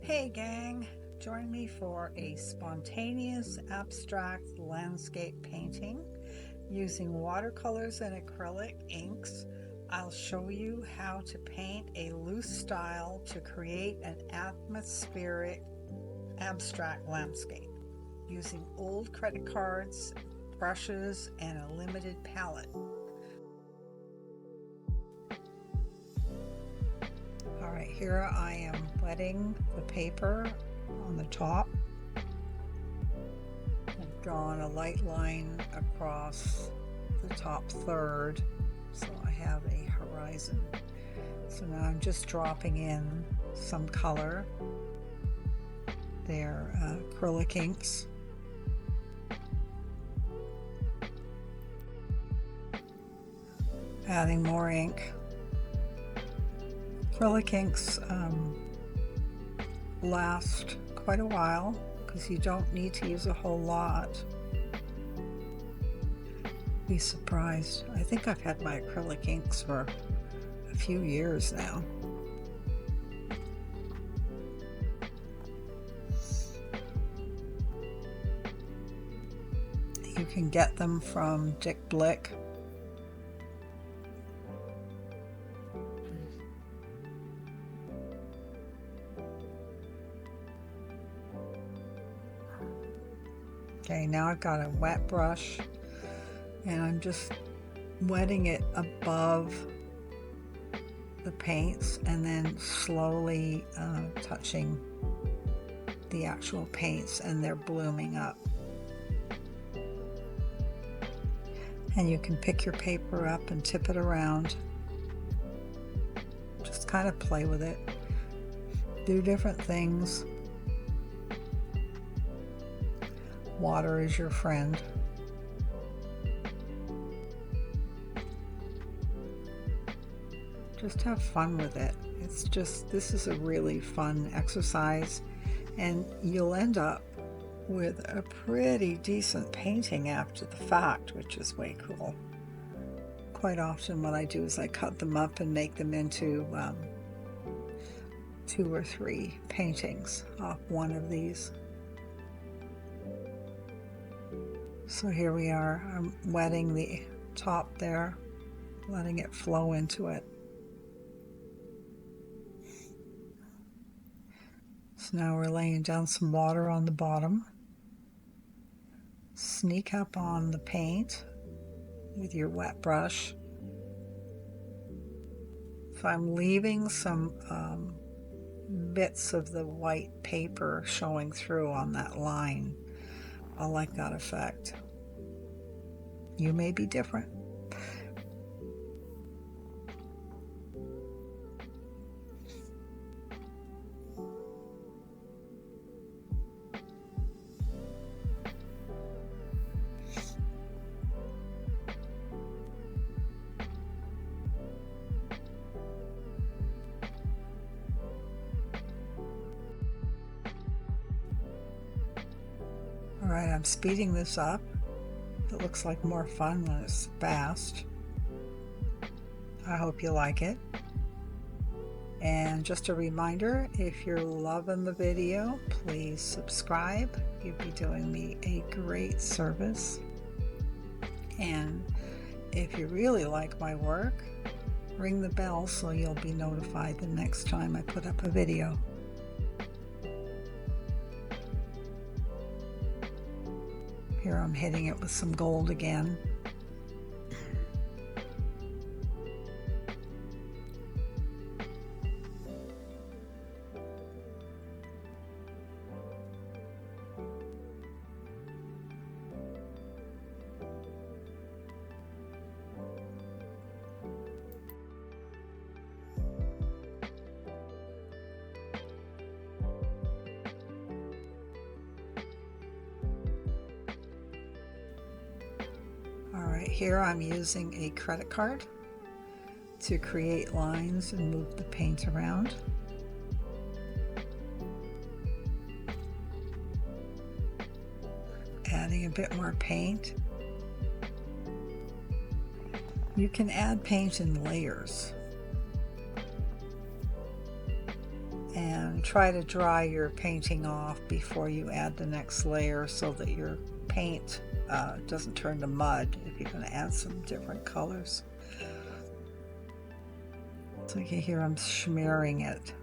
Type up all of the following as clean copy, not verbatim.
Hey gang, join me for a spontaneous abstract landscape painting using watercolors and acrylic inks. I'll show you how to paint a loose style to create an atmospheric abstract landscape using old credit cards, brushes, and a limited palette. Alright, here I am wetting the paper on the top. I've drawn a light line across the top third, so I have a horizon. So now I'm just dropping in some color. They're acrylic inks. Adding more ink. Acrylic inks last quite a while because you don't need to use a whole lot. Be surprised. I think I've had my acrylic inks for a few years now. You can get them from Dick Blick. Okay, now I've got a wet brush and I'm just wetting it above the paints and then slowly touching the actual paints, and they're blooming up. And you can pick your paper up and tip it around. Just kind of play with it. Do different things. Water is your friend. Just have fun with it. This is a really fun exercise, and you'll end up with a pretty decent painting after the fact, which is way cool. Quite often what I do is I cut them up and make them into 2 or 3 paintings off one of these. So here we are. I'm wetting the top there, letting it flow into it. So now we're laying down some water on the bottom. Sneak up on the paint with your wet brush. If I'm leaving some bits of the white paper showing through on that line, I like that effect. You may be different. All right, I'm speeding this up. It looks like more fun when it's fast. I hope you like it. And just a reminder, if you're loving the video, please subscribe. You'd be doing me a great service. And if you really like my work, ring the bell so you'll be notified the next time I put up a video. Here I'm hitting it with some gold again. Alright, here I'm using a credit card to create lines and move the paint around. Adding a bit more paint. You can add paint in layers. And try to dry your painting off before you add the next layer so that your paint doesn't turn to mud if you're going to add some different colors. So you can hear I'm smearing it.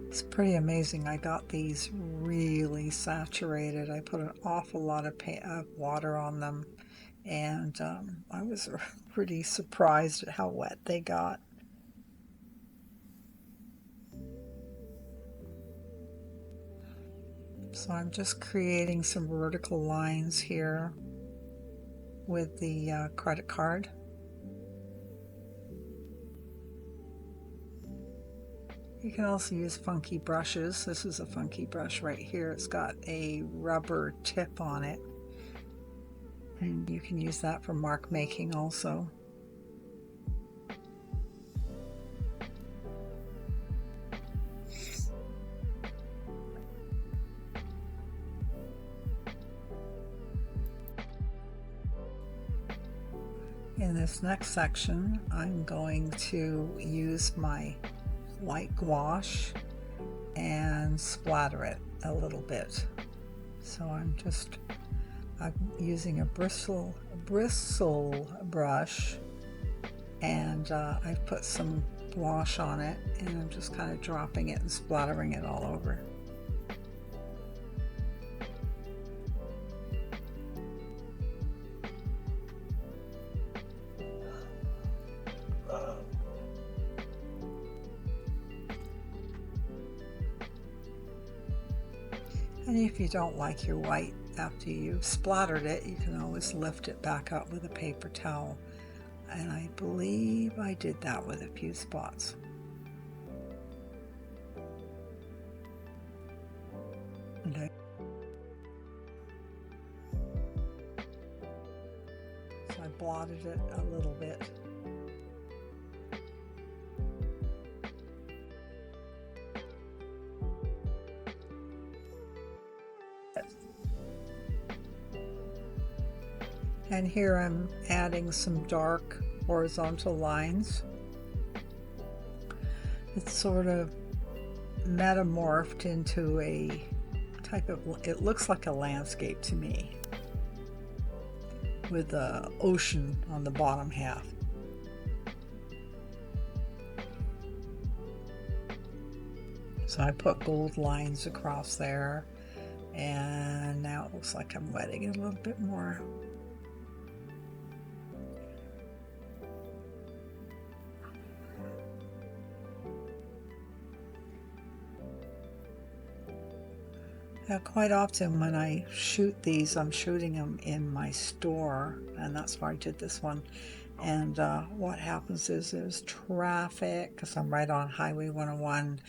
It's pretty amazing. I got these really saturated. I put an awful lot of water on them, and I was pretty surprised at how wet they got. So I'm just creating some vertical lines here with the credit card. You can also use funky brushes. This is a funky brush right here. It's got a rubber tip on it. And you can use that for mark making also. In this next section, I'm going to use my white gouache and splatter it a little bit. So I'm using a bristle brush, and I've put some gouache on it, and I'm just kind of dropping it and splattering it all over. And if you don't like your white after you've splattered it, you can always lift it back up with a paper towel. And I believe I did that with a few spots. Okay. So I blotted it a little bit. And here I'm adding some dark horizontal lines. It's sort of metamorphed into a type of, it looks like a landscape to me, with the ocean on the bottom half. So I put gold lines across there, and now it looks like I'm wetting it a little bit more. Now, quite often when I shoot these, I'm shooting them in my store, and that's why I did this one. And what happens is there's traffic because I'm right on Highway 101,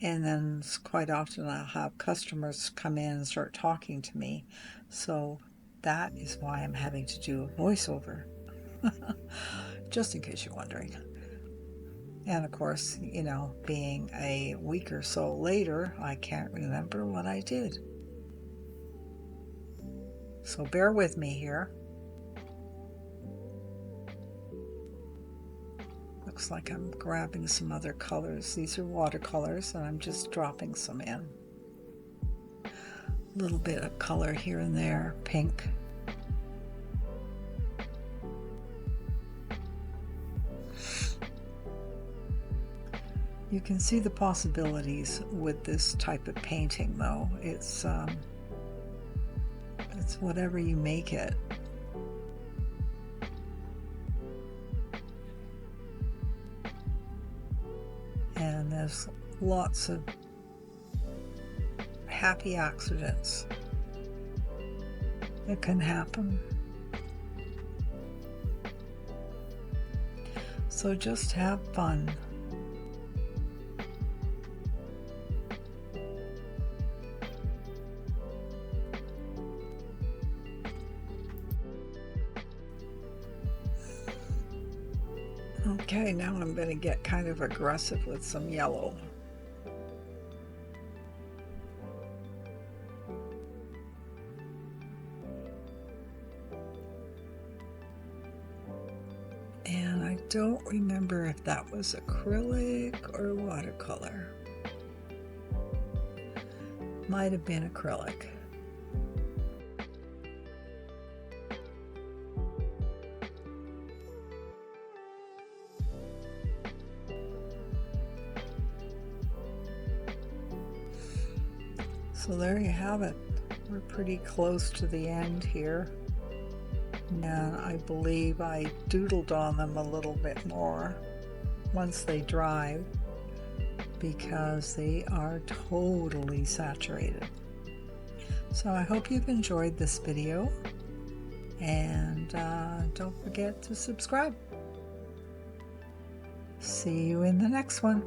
and then quite often I'll have customers come in and start talking to me. So that is why I'm having to do a voiceover, just in case you're wondering. And of course, you know, being a week or so later, I can't remember what I did. So bear with me here. Looks like I'm grabbing some other colors. These are watercolors, and I'm just dropping some in. A little bit of color here and there, pink. You can see the possibilities with this type of painting, though. It's whatever you make it. And there's lots of happy accidents that can happen. So just have fun. Okay, now I'm going to get kind of aggressive with some yellow. don't remember if that was acrylic or watercolor. Might have been acrylic. So there you have it. We're pretty close to the end here. And I believe I doodled on them a little bit more once they dry because they are totally saturated. So I hope you've enjoyed this video, and don't forget to subscribe. See you in the next one.